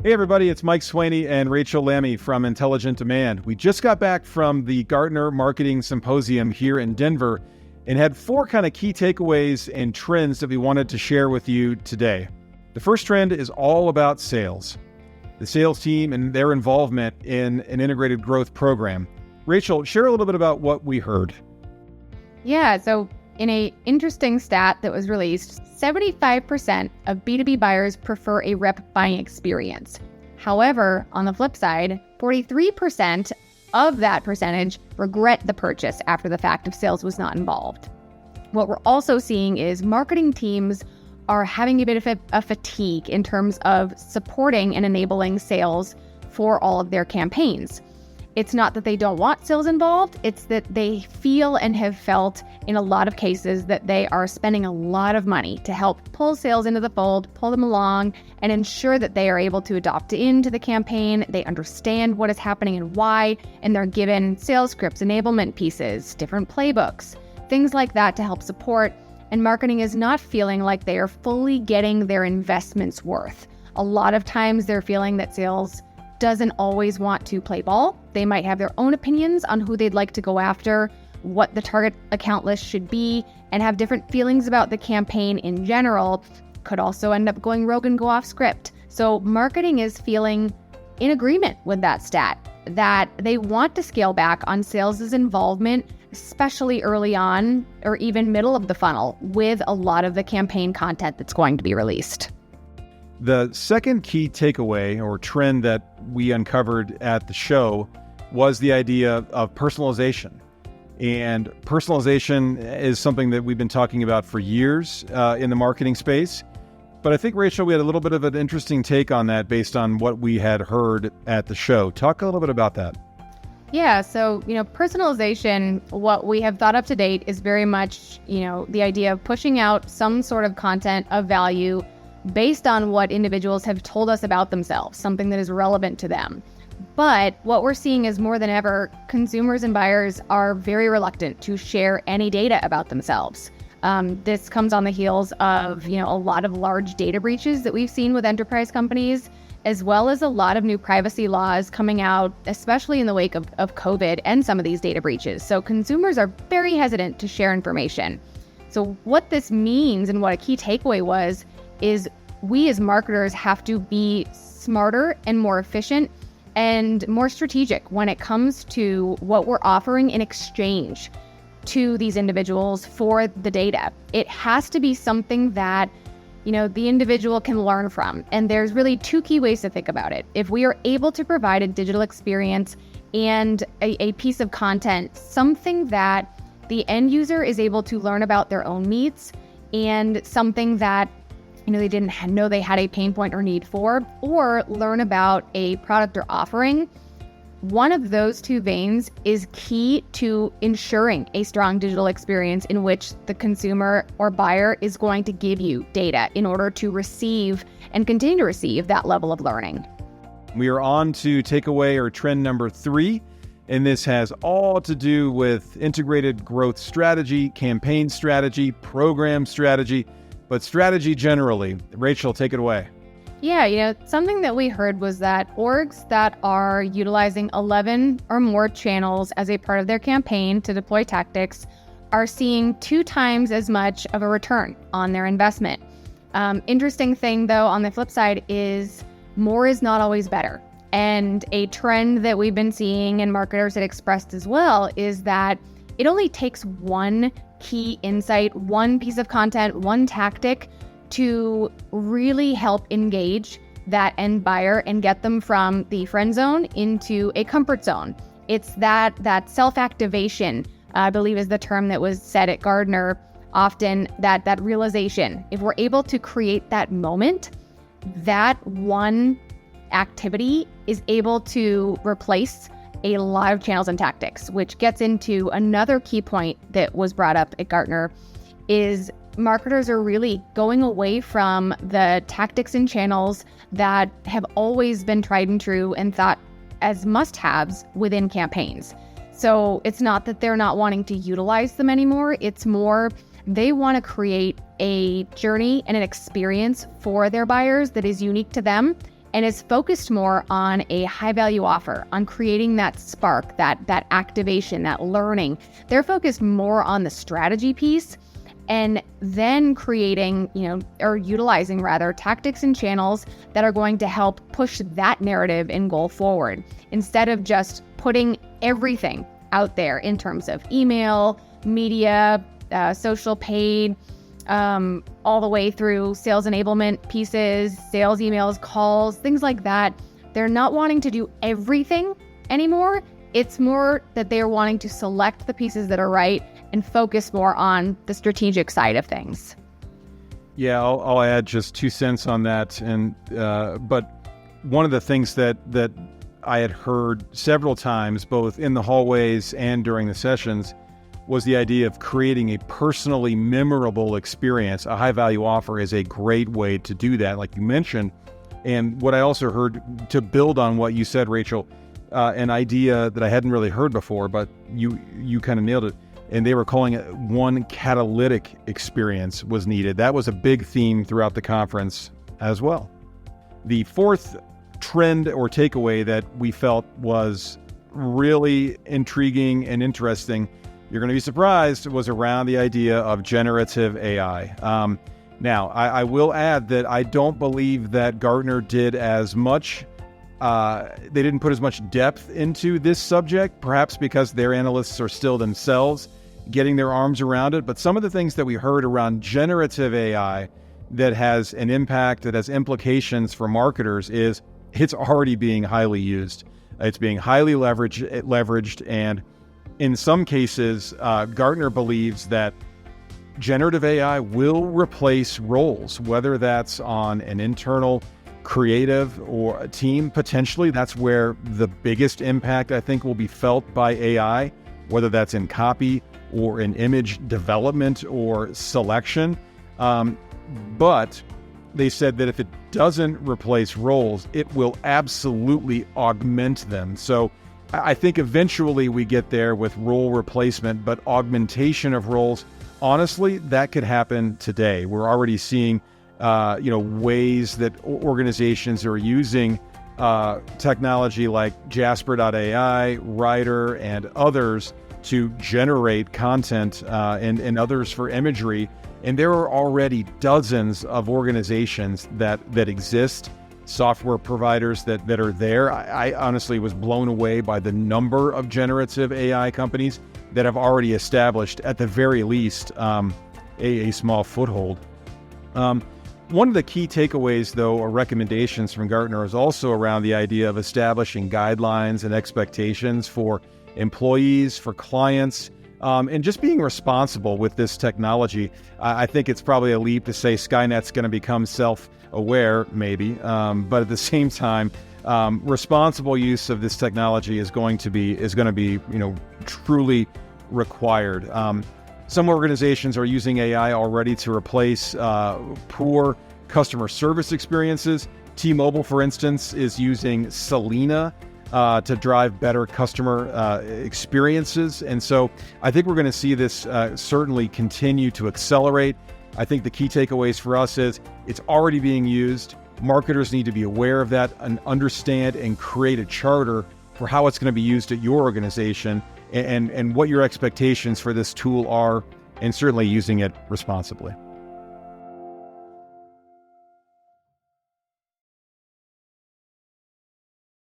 Hey everybody, it's Mike Swaney and Rachel Lammy from Intelligent Demand. We just got back from the Gartner Marketing Symposium here in Denver and had four kind of key takeaways and trends that we wanted to share with you today. The first trend is all about sales, the sales team and their involvement in an integrated growth program. Rachel, share a little bit about what we heard. Yeah, so in an interesting stat that was released, 75% of B2B buyers prefer a rep buying experience. However, on the flip side, 43% of that percentage regret the purchase after the fact if sales was not involved. What we're also seeing is marketing teams are having a bit of a fatigue in terms of supporting and enabling sales for all of their campaigns. It's not that they don't want sales involved, it's that they feel and have felt in a lot of cases that they are spending a lot of money to help pull sales into the fold, pull them along, and ensure that they are able to adopt into the campaign. They understand what is happening and why, and they're given sales scripts, enablement pieces, different playbooks, things like that to help support. And marketing is not feeling like they are fully getting their investments worth. A lot of times they're feeling that sales doesn't always want to play ball. They might have their own opinions on who they'd like to go after, what the target account list should be, and have different feelings about the campaign in general. Could also end up going rogue and go off script. So marketing is feeling in agreement with that stat, that they want to scale back on sales' involvement, especially early on or even middle of the funnel with a lot of the campaign content that's going to be released. The second key takeaway or trend that we uncovered at the show was the idea of personalization. And personalization is something that we've been talking about for years in the marketing space. But I think, Rachel, we had a little bit of an interesting take on that based on what we had heard at the show. Talk a little bit about that. Yeah, so, personalization, what we have thought up to date is very much, the idea of pushing out some sort of content of value based on what individuals have told us about themselves, something that is relevant to them. But what we're seeing is more than ever, consumers and buyers are very reluctant to share any data about themselves. This comes on the heels of, a lot of large data breaches that we've seen with enterprise companies, as well as a lot of new privacy laws coming out, especially in the wake of COVID and some of these data breaches. So consumers are very hesitant to share information. So what this means and what a key takeaway was is we as marketers have to be smarter and more efficient and more strategic when it comes to what we're offering in exchange to these individuals for the data. It has to be something that, the individual can learn from. And there's really two key ways to think about it. If we are able to provide a digital experience and a piece of content, something that the end user is able to learn about their own needs and something that they didn't know they had a pain point or need for, or learn about a product or offering. One of those two veins is key to ensuring a strong digital experience in which the consumer or buyer is going to give you data in order to receive and continue to receive that level of learning. We are on to takeaway or trend number 3, and this has all to do with integrated growth strategy, campaign strategy, program strategy, but strategy generally. Rachel, take it away. Yeah, something that we heard was that orgs that are utilizing 11 or more channels as a part of their campaign to deploy tactics are seeing 2 times as much of a return on their investment. Interesting thing, though, on the flip side is more is not always better. And a trend that we've been seeing and marketers had expressed as well is that it only takes one key insight, one piece of content, one tactic to really help engage that end buyer and get them from the friend zone into a comfort zone. It's that self-activation, I believe is the term that was said at Gartner, often that realization. If we're able to create that moment, that one activity is able to replace a lot of channels and tactics, which gets into another key point that was brought up at Gartner is marketers are really going away from the tactics and channels that have always been tried and true and thought as must-haves within campaigns. So it's not that they're not wanting to utilize them anymore. It's more they want to create a journey and an experience for their buyers that is unique to them and is focused more on a high value offer, on creating that spark, that activation, that learning. They're focused more on the strategy piece, and then creating, or utilizing rather, tactics and channels that are going to help push that narrative and goal forward, instead of just putting everything out there in terms of email, media, social paid, all the way through sales enablement pieces, sales emails, calls, things like that. They're not wanting to do everything anymore. It's more that they're wanting to select the pieces that are right and focus more on the strategic side of things. Yeah, I'll add just 2 cents on that. And but one of the things that I had heard several times, both in the hallways and during the sessions, was the idea of creating a personally memorable experience. A high-value offer is a great way to do that, like you mentioned. And what I also heard, to build on what you said, Rachel, an idea that I hadn't really heard before, but you kind of nailed it. And they were calling it one catalytic experience was needed. That was a big theme throughout the conference as well. The fourth trend or takeaway that we felt was really intriguing and interesting, you're going to be surprised, was around the idea of generative AI. Now, I will add that I don't believe that Gartner did as much, they didn't put as much depth into this subject, perhaps because their analysts are still themselves getting their arms around it. But some of the things that we heard around generative AI that has an impact, that has implications for marketers, is it's already being highly used. It's being highly leveraged, and in some cases, Gartner believes that generative AI will replace roles, whether that's on an internal creative or a team. Potentially, that's where the biggest impact, I think, will be felt by AI, whether that's in copy or in image development or selection. But they said that if it doesn't replace roles, it will absolutely augment them. So I think eventually we get there with role replacement, but augmentation of roles, honestly, that could happen today. We're already seeing, ways that organizations are using technology like Jasper.ai, Writer, and others to generate content, and others for imagery. And there are already dozens of organizations that exist, software providers that are there. I honestly was blown away by the number of generative AI companies that have already established, at the very least, a small foothold. One of the key takeaways, though, or recommendations from Gartner is also around the idea of establishing guidelines and expectations for employees, for clients, and just being responsible with this technology. I think it's probably a leap to say Skynet's going to become self-aware, maybe, but at the same time, responsible use of this technology is going to be truly required. Some organizations are using AI already to replace poor customer service experiences. T-Mobile, for instance, is using Selena to drive better customer experiences. And so I think we're going to see this certainly continue to accelerate. I think the key takeaways for us is it's already being used. Marketers need to be aware of that and understand and create a charter for how it's going to be used at your organization, and what your expectations for this tool are, and certainly using it responsibly.